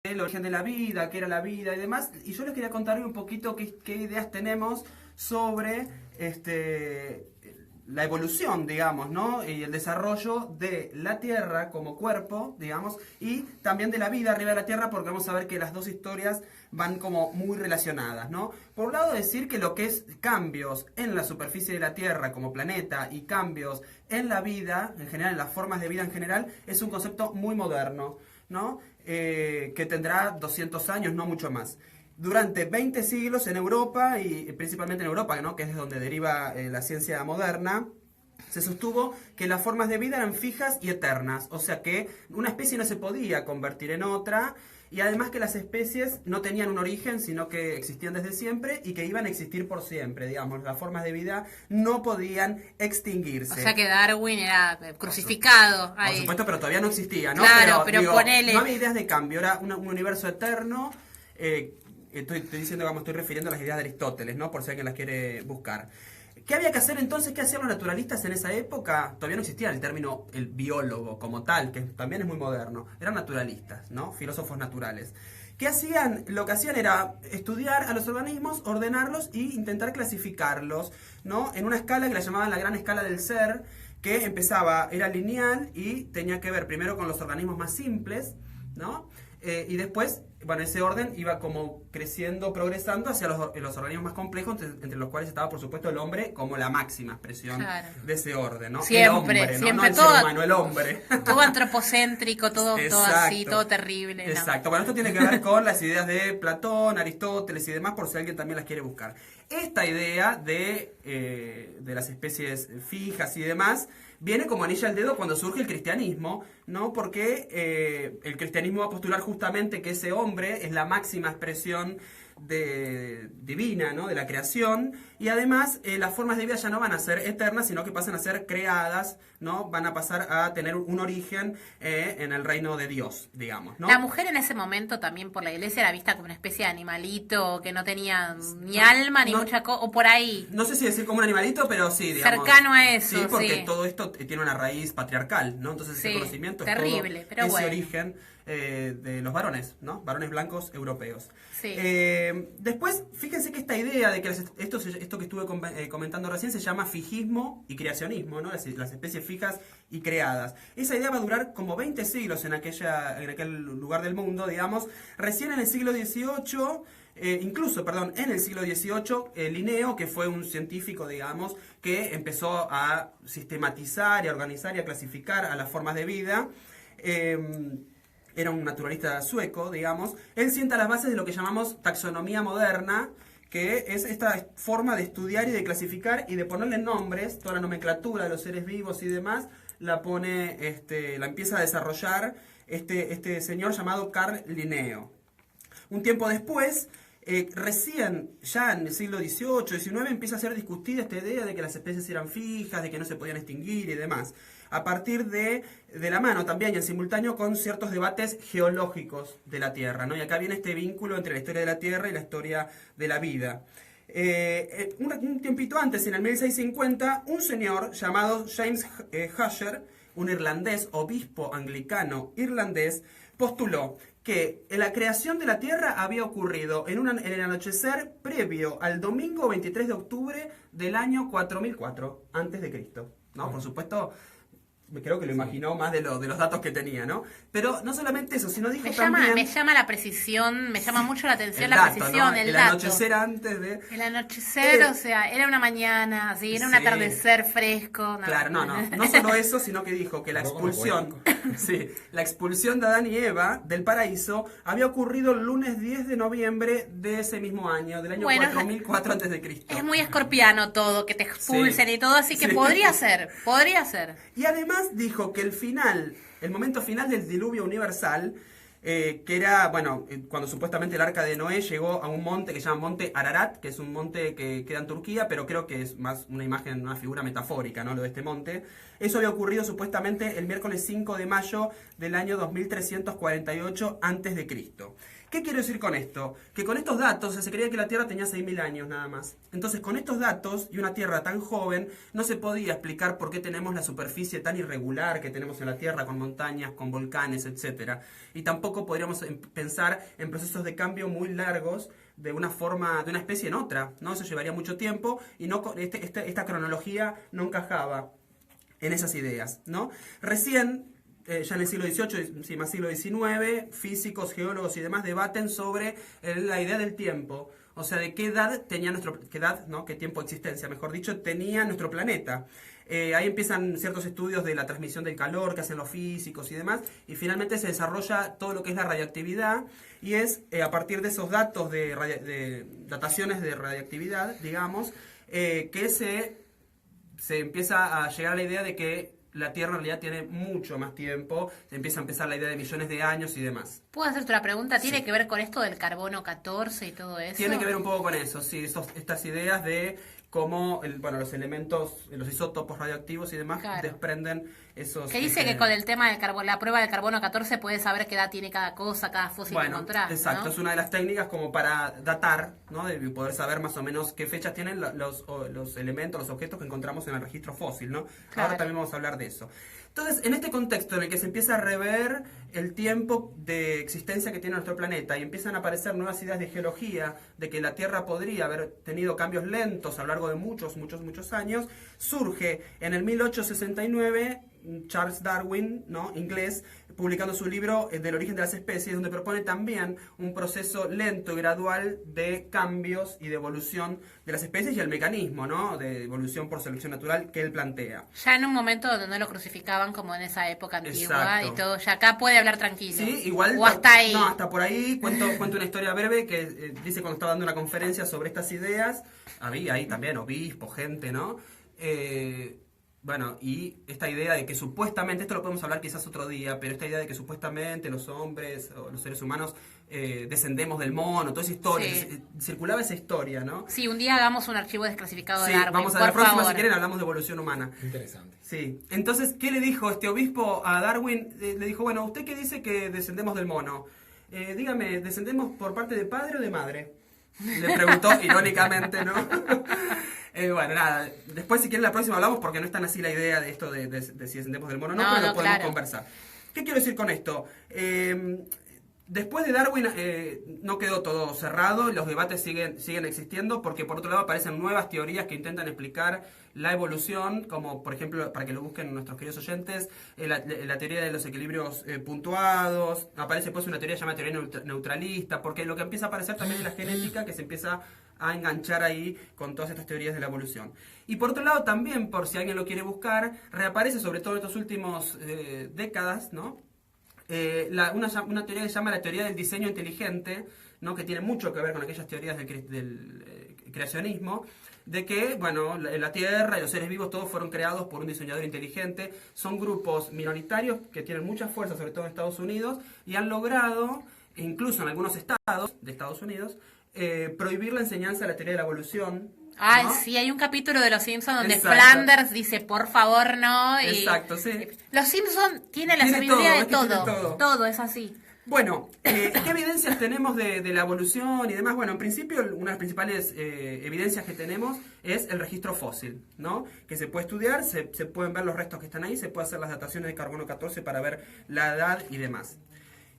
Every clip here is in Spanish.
el origen de la vida, qué era la vida y demás. Y yo les quería contar un poquito qué ideas tenemos sobre la evolución, digamos, ¿no? Y el desarrollo de la Tierra como cuerpo, digamos, y también de la vida arriba de la Tierra, porque vamos a ver que las dos historias van como muy relacionadas, ¿no? Por un lado, decir que lo que es cambios en la superficie de la Tierra como planeta y cambios en la vida, en general, en las formas de vida en general, es un concepto muy moderno, ¿no? Que tendrá 200 años, no mucho más. Durante 20 siglos en Europa, y principalmente en Europa, ¿no? Que es de donde deriva la ciencia moderna, se sostuvo que las formas de vida eran fijas y eternas, o sea que una especie no se podía convertir en otra, y además que las especies no tenían un origen, sino que existían desde siempre y que iban a existir por siempre, digamos, las formas de vida no podían extinguirse. O sea que Darwin era crucificado Por ahí. supuesto, pero todavía no existía, ¿no? Claro, pero digo, ponele. no había ideas de cambio, era un universo eterno. Estoy diciendo, vamos, estoy refiriendo a las ideas de Aristóteles, ¿no? Por si alguien las quiere buscar. ¿Qué había que hacer entonces? ¿Qué hacían los naturalistas en esa época? Todavía no existía el término el biólogo como tal, que también es muy moderno. Eran naturalistas, ¿no? Filósofos naturales. ¿Qué hacían? Lo que hacían era estudiar a los organismos, ordenarlos e intentar clasificarlos, ¿no? En una escala que la llamaban la gran escala del ser, que empezaba, era lineal y tenía que ver primero con los organismos más simples, ¿no? Y después, bueno, ese orden iba como creciendo, progresando hacia los organismos más complejos, entre los cuales estaba, por supuesto, el hombre como la máxima expresión de ese orden, ¿no? Siempre, el hombre, ¿no? siempre, No el todo, ser humano, el hombre. Todo antropocéntrico, todo así, todo terrible. ¿No? Exacto. Bueno, esto tiene que ver con las ideas de Platón, Aristóteles y demás, por si alguien también las quiere buscar. Esta idea de las especies fijas y demás viene como anilla al dedo cuando surge el cristianismo, ¿no? Porque el cristianismo va a postular justamente que ese hombre es la máxima expresión divina, ¿no? De la creación, y además las formas de vida ya no van a ser eternas, sino que pasan a ser creadas, ¿no? Van a pasar a tener un origen en el reino de Dios, digamos, ¿no? La mujer en ese momento también por la iglesia era vista como una especie de animalito que no tenía ni alma ni mucha cosa, o por ahí. No sé si decir como un animalito, pero sí, digamos. Cercano a eso, sí. Porque sí. todo esto tiene una raíz patriarcal, ¿no? Entonces ese conocimiento terrible, es todo pero ese bueno. origen de los varones, ¿no? Varones blancos europeos. Sí. Después, fíjense que esta idea de que esto que estuve comentando recién se llama fijismo y creacionismo, ¿no? Las especies fijas y creadas. Esa idea va a durar como 20 siglos en aquel lugar del mundo, digamos. Recién en el siglo XVIII, en el siglo XVIII, Linneo, que fue un científico, digamos, que empezó a sistematizar y a organizar y a clasificar a las formas de vida. Era un naturalista sueco, digamos. Él sienta las bases de lo que llamamos taxonomía moderna, que es esta forma de estudiar y de clasificar y de ponerle nombres, toda la nomenclatura de los seres vivos y demás, la empieza a desarrollar este señor llamado Carl Linneo. Un tiempo después, recién, ya en el siglo XVIII, XIX, empieza a ser discutida esta idea de que las especies eran fijas, de que no se podían extinguir y demás. A partir de la mano también y en simultáneo con ciertos debates geológicos de la Tierra, ¿no? Y acá viene este vínculo entre la historia de la Tierra y la historia de la vida. Un tiempito antes, en el 1650, un señor llamado James Ussher, un irlandés, obispo anglicano irlandés, postuló que la creación de la Tierra había ocurrido en el anochecer previo al domingo 23 de octubre del año 4004 antes de Cristo, ¿no? Por supuesto, creo que lo imaginó más de los datos que tenía, ¿no? Pero no solamente eso, sino dijo también... Me llama la precisión, me llama mucho la atención el la dato, precisión, ¿no? el El dato. anochecer antes de... El anochecer, o sea, era una mañana, así, era un Sí. atardecer fresco. Claro, no solo eso, sino que dijo que la expulsión de Adán y Eva del paraíso había ocurrido el lunes 10 de noviembre de ese mismo año, del año 4004 antes de Cristo. Es muy escorpiano todo, que te expulsen y todo, así que podría ser. Y además dijo que el momento final del diluvio universal, que era, bueno, cuando supuestamente el arca de Noé llegó a un monte que se llama Monte Ararat, que es un monte que queda en Turquía, pero creo que es más una imagen, una figura metafórica, ¿no? Lo de este monte. Eso había ocurrido supuestamente el miércoles 5 de mayo del año 2348 antes de Cristo. ¿Qué quiero decir con esto? Que con estos datos se creía que la Tierra tenía 6.000 años nada más. Entonces, con estos datos y una Tierra tan joven, no se podía explicar por qué tenemos la superficie tan irregular que tenemos en la Tierra, con montañas, con volcanes, etcétera. Y tampoco podríamos pensar en procesos de cambio muy largos de una forma, de una especie en otra, ¿no? Eso llevaría mucho tiempo y no, esta cronología no encajaba en esas ideas, ¿no? Recién, ya en el siglo XVIII, sí, más siglo XIX, físicos, geólogos y demás debaten sobre la idea del tiempo. O sea, de qué edad tenía qué tiempo de existencia, mejor dicho, tenía nuestro planeta. Ahí empiezan ciertos estudios de la transmisión del calor que hacen los físicos y demás, y finalmente se desarrolla todo lo que es la radioactividad, y es a partir de esos datos de dataciones de radioactividad, digamos, que se empieza a llegar a la idea de que la Tierra en realidad tiene mucho más tiempo, empieza a empezar la idea de millones de años y demás. ¿Puedo hacerte una pregunta? ¿Tiene Sí. que ver con esto del carbono 14 y todo eso? Tiene que ver un poco con eso, sí, estas ideas de cómo los elementos, los isótopos radioactivos y demás Claro. desprenden esos... Que dice que con el tema del carbono, la prueba del carbono 14 puedes saber qué edad tiene cada cosa, cada fósil que encontrás, exacto, ¿no? es una de las técnicas como para datar, ¿no? De poder saber más o menos qué fechas tienen los elementos, los objetos que encontramos en el registro fósil, ¿no? Claro. Ahora también vamos a hablar de eso. Entonces, en este contexto en el que se empieza a rever el tiempo de existencia que tiene nuestro planeta y empiezan a aparecer nuevas ideas de geología, de que la Tierra podría haber tenido cambios lentos a lo largo de muchos años, surge en el 1869 Charles Darwin, ¿no? Inglés, publicando su libro Del origen de las especies, donde propone también un proceso lento y gradual de cambios y de evolución de las especies y el mecanismo, ¿no? De evolución por selección natural que él plantea. Ya en un momento donde no lo crucificaban como en esa época antigua. Exacto. Y todo, ya acá puede hablar tranquilo. Sí, igual. O hasta ahí. No, hasta por ahí. Cuento una historia breve que dice cuando estaba dando una conferencia sobre estas ideas, había ahí también obispos, gente, ¿no? Bueno, y esta idea de que supuestamente, esto lo podemos hablar quizás otro día, pero esta idea de que supuestamente los hombres o los seres humanos descendemos del mono, toda esa historia, Sí. circulaba esa historia, ¿no? Sí, un día hagamos un archivo desclasificado Sí, de Darwin, vamos a por la próxima, favor. si quieren, hablamos de evolución humana. Interesante. Sí, entonces, ¿qué le dijo este obispo a Darwin? Le dijo, bueno, ¿usted qué dice que descendemos del mono? Dígame, ¿descendemos por parte de padre o de madre? Le preguntó irónicamente, ¿no? Bueno, nada, después si quieren la próxima hablamos porque no es tan así la idea de esto de si descendemos del mono o no, No, pero no, lo podemos claro. conversar. ¿Qué quiero decir con esto? Después de Darwin no quedó todo cerrado, los debates siguen existiendo porque por otro lado aparecen nuevas teorías que intentan explicar la evolución, como por ejemplo, para que lo busquen nuestros queridos oyentes, la teoría de los equilibrios puntuados, aparece pues una teoría llamada teoría neutralista, porque lo que empieza a aparecer también es la genética que se empieza a enganchar ahí con todas estas teorías de la evolución. Y por otro lado también, por si alguien lo quiere buscar, reaparece sobre todo en estos últimos décadas, ¿no? Una teoría que se llama la teoría del diseño inteligente, ¿no? Que tiene mucho que ver con aquellas teorías del creacionismo, de que, bueno, la Tierra y los seres vivos todos fueron creados por un diseñador inteligente. Son grupos minoritarios que tienen mucha fuerza, sobre todo en Estados Unidos, y han logrado, incluso en algunos estados de Estados Unidos, prohibir la enseñanza de la teoría de la evolución. Ay, ¿no? sí, hay un capítulo de Los Simpsons donde Exacto. Flanders dice, por favor, no. Y Exacto, sí. Los Simpsons tiene la Tiene sabiduría todo, de es que tiene todo. todo. Todo es así. Bueno, ¿qué evidencias tenemos de la evolución y demás? Bueno, en principio, una de las principales evidencias que tenemos es el registro fósil, ¿no? Que se puede estudiar, se pueden ver los restos que están ahí, se puede hacer las dataciones de carbono 14 para ver la edad y demás.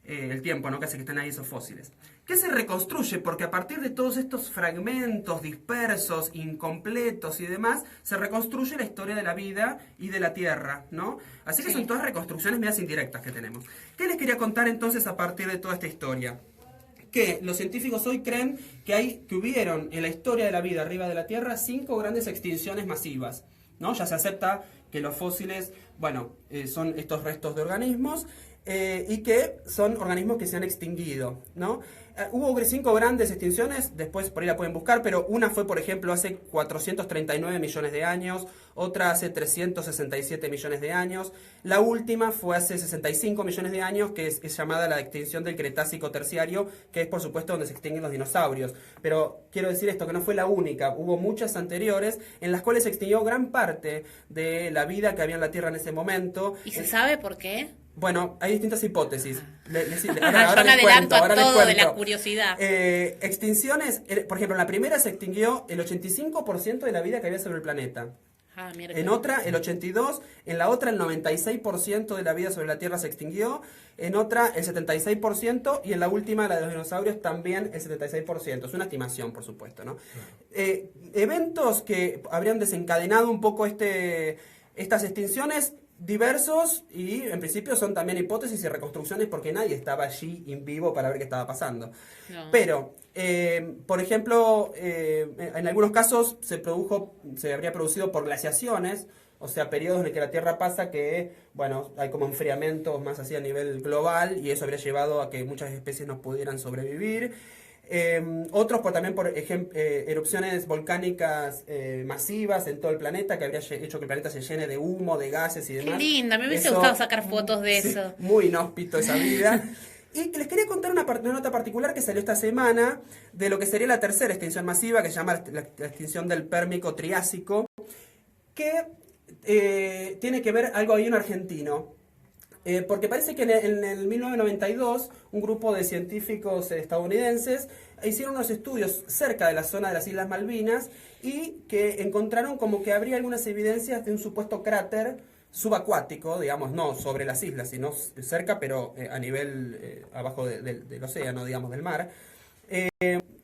El tiempo, ¿no? Que hace que estén ahí esos fósiles. ¿Qué se reconstruye? Porque a partir de todos estos fragmentos dispersos, incompletos y demás, se reconstruye la historia de la vida y de la Tierra, ¿no? Así que Sí. son todas reconstrucciones medias indirectas que tenemos. ¿Qué les quería contar entonces a partir de toda esta historia? Que los científicos hoy creen que hubieron en la historia de la vida arriba de la Tierra 5 grandes extinciones masivas, ¿no? Ya se acepta que los fósiles, bueno, son estos restos de organismos y que son organismos que se han extinguido, ¿no? Hubo 5 grandes extinciones, después por ahí la pueden buscar, pero una fue, por ejemplo, hace 439 millones de años, otra hace 367 millones de años, la última fue hace 65 millones de años, que es llamada la extinción del Cretácico terciario, que es, por supuesto, donde se extinguen los dinosaurios. Pero quiero decir esto, que no fue la única, hubo muchas anteriores en las cuales se extinguió gran parte de la vida que había en la Tierra en ese momento. ¿Y se sabe por qué? Bueno, hay distintas hipótesis. Yo me adelanto a todo de la curiosidad. Extinciones, por ejemplo, en la primera se extinguió el 85% de la vida que había sobre el planeta. En otra, el 82%, en la otra, el 96% de la vida sobre la Tierra se extinguió, en otra, el 76%, y en la última, la de los dinosaurios, también el 76%. Es una estimación, por supuesto, ¿no? Eventos que habrían desencadenado un poco estas extinciones, diversos, y en principio son también hipótesis y reconstrucciones porque nadie estaba allí en vivo para ver qué estaba pasando. No. Pero, por ejemplo, en algunos casos se habría producido por glaciaciones, o sea, periodos en el que la Tierra pasa que, bueno, hay como enfriamientos más así a nivel global y eso habría llevado a que muchas especies no pudieran sobrevivir. Otros también por erupciones volcánicas masivas en todo el planeta que habría hecho que el planeta se llene de humo, de gases y demás. Qué linda, me hubiese gustado sacar fotos de eso. Muy inhóspito esa vida. Y les quería contar una nota particular que salió esta semana de lo que sería la tercera extinción masiva, que se llama la extinción del Pérmico-Triásico, que tiene que ver algo ahí en argentino. Porque parece que en el 1992 un grupo de científicos estadounidenses hicieron unos estudios cerca de la zona de las Islas Malvinas y que encontraron como que habría algunas evidencias de un supuesto cráter subacuático, digamos, no sobre las islas, sino cerca, pero a nivel abajo del océano, digamos, del mar.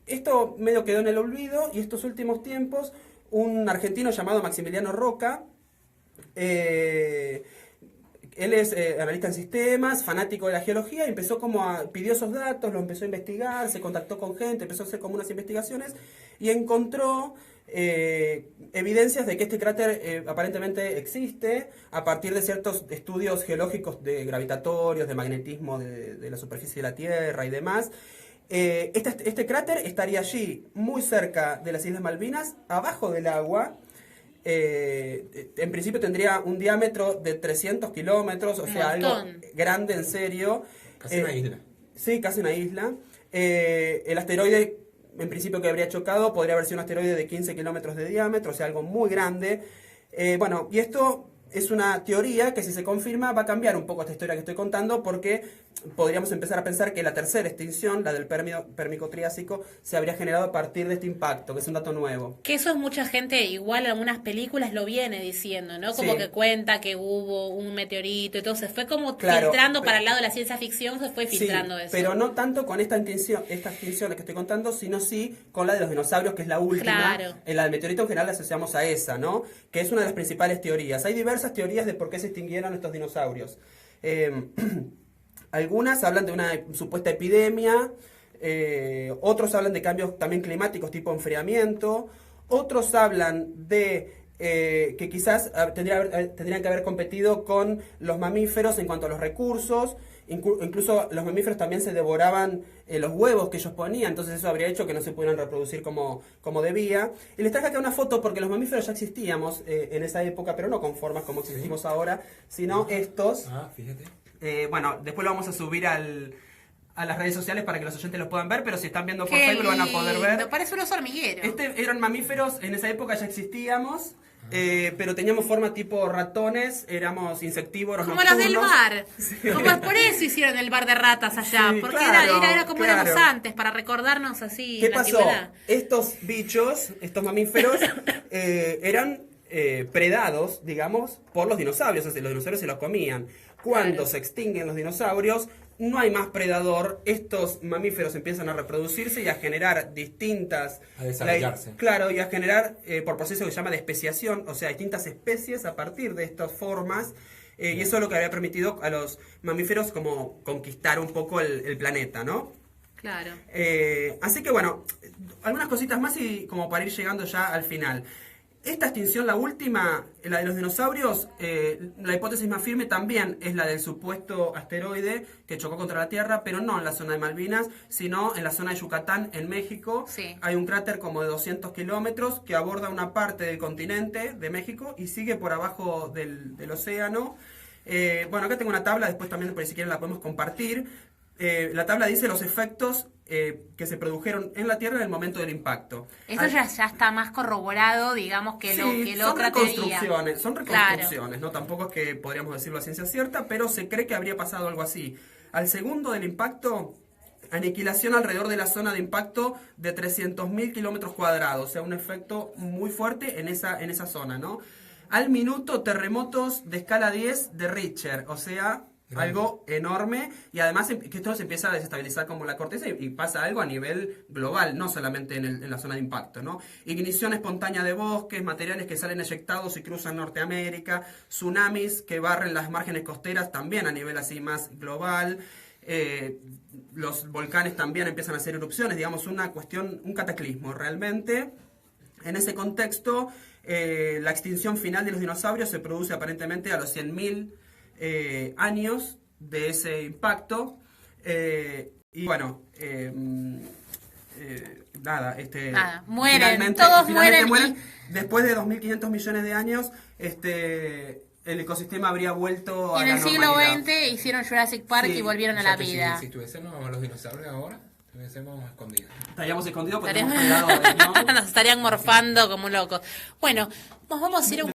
Esto medio quedó en el olvido y estos últimos tiempos un argentino llamado Maximiliano Roca, él es analista en sistemas, fanático de la geología, y pidió esos datos, lo empezó a investigar, se contactó con gente, empezó a hacer como unas investigaciones y encontró evidencias de que este cráter aparentemente existe a partir de ciertos estudios geológicos gravitatorios, de magnetismo de la superficie de la Tierra y demás. Este cráter estaría allí, muy cerca de las Islas Malvinas, abajo del agua. En principio tendría un diámetro de 300 kilómetros, o sea, algo grande en serio. Casi una isla. Sí, casi una isla. El asteroide, en principio que habría chocado, podría haber sido un asteroide de 15 kilómetros de diámetro, o sea, algo muy grande. Bueno, y esto es una teoría que si se confirma va a cambiar un poco esta historia que estoy contando, porque podríamos empezar a pensar que la tercera extinción, la del Pérmico-Triásico, se habría generado a partir de este impacto, que es un dato nuevo. Que eso es mucha gente, igual en algunas películas lo viene diciendo, ¿no? Como que cuenta que hubo un meteorito, entonces fue como filtrando para el lado de la ciencia ficción, se fue filtrando eso. Pero no tanto con estas extinciones que estoy contando, sino sí con la de los dinosaurios, que es la última. Claro. En la del meteorito en general la asociamos a esa, ¿no? Que es una de las principales teorías. Hay diversas teorías de por qué se extinguieron estos dinosaurios. Algunas hablan de una supuesta epidemia, otros hablan de cambios también climáticos tipo enfriamiento, otros hablan de que quizás tendrían que haber competido con los mamíferos en cuanto a los recursos. Incluso los mamíferos también se devoraban los huevos que ellos ponían, entonces eso habría hecho que no se pudieran reproducir como debía. Y les traje acá una foto porque los mamíferos ya existíamos en esa época, pero no con formas como existimos ahora, sino estos. Ah, fíjate. Bueno, después lo vamos a subir a las redes sociales para que los oyentes los puedan ver, pero si están viendo por Facebook lo van a poder ver. Parece unos hormigueros. Eran mamíferos, en esa época ya existíamos. Pero teníamos forma tipo ratones, éramos insectívoros como nocturnos. Los del bar. Sí. Como por eso hicieron el bar de ratas allá, sí, porque era como éramos antes, para recordarnos así. ¿Qué pasó? Estos bichos, estos mamíferos, eran predados, digamos, por los dinosaurios, o sea, los dinosaurios se los comían. Cuando se extinguen los dinosaurios, no hay más predador, estos mamíferos empiezan a reproducirse y a generar distintas... A desarrollarse. Claro, y a generar, por proceso que se llama de especiación, o sea, distintas especies a partir de estas formas, y eso es lo que había permitido a los mamíferos como conquistar un poco el planeta, ¿no? Claro. Así que bueno, algunas cositas más y como para ir llegando ya al final. Esta extinción, la última, la de los dinosaurios, la hipótesis más firme también es la del supuesto asteroide que chocó contra la Tierra, pero no en la zona de Malvinas, sino en la zona de Yucatán, en México. Sí. Hay un cráter como de 200 kilómetros que aborda una parte del continente de México y sigue por abajo del océano. Bueno, acá tengo una tabla, después también por si quieren la podemos compartir. la tabla dice los efectos que se produjeron en la Tierra en el momento del impacto. Eso ya está más corroborado, digamos, que lo otra teoría. Son reconstrucciones, ¿no? Tampoco es que podríamos decirlo a ciencia cierta, pero se cree que habría pasado algo así. Al segundo del impacto, aniquilación alrededor de la zona de impacto de 300.000 kilómetros cuadrados, o sea, un efecto muy fuerte en esa zona, ¿no? Al minuto, terremotos de escala 10 de Richter, o sea, algo enorme, y además que esto se empieza a desestabilizar como la corteza y pasa algo a nivel global, no solamente en la zona de impacto, ¿no? Ignición espontánea de bosques, materiales que salen eyectados y cruzan Norteamérica, tsunamis que barren las márgenes costeras también a nivel así más global. Los volcanes también empiezan a hacer erupciones, digamos, un cataclismo realmente. En ese contexto, la extinción final de los dinosaurios se produce aparentemente a los 100.000 años de ese impacto. Y bueno, mueren, todos mueren. Después de 2.500 millones de años, el ecosistema habría vuelto a la normalidad. En el siglo XX hicieron Jurassic Park y volvieron a la vida. Si tuviésemos los dinosaurios ahora, estuviésemos escondidos. Estaríamos escondidos porque tenemos predadores, ¿no? Nos estarían morfando como locos. Bueno, nos vamos a ir a un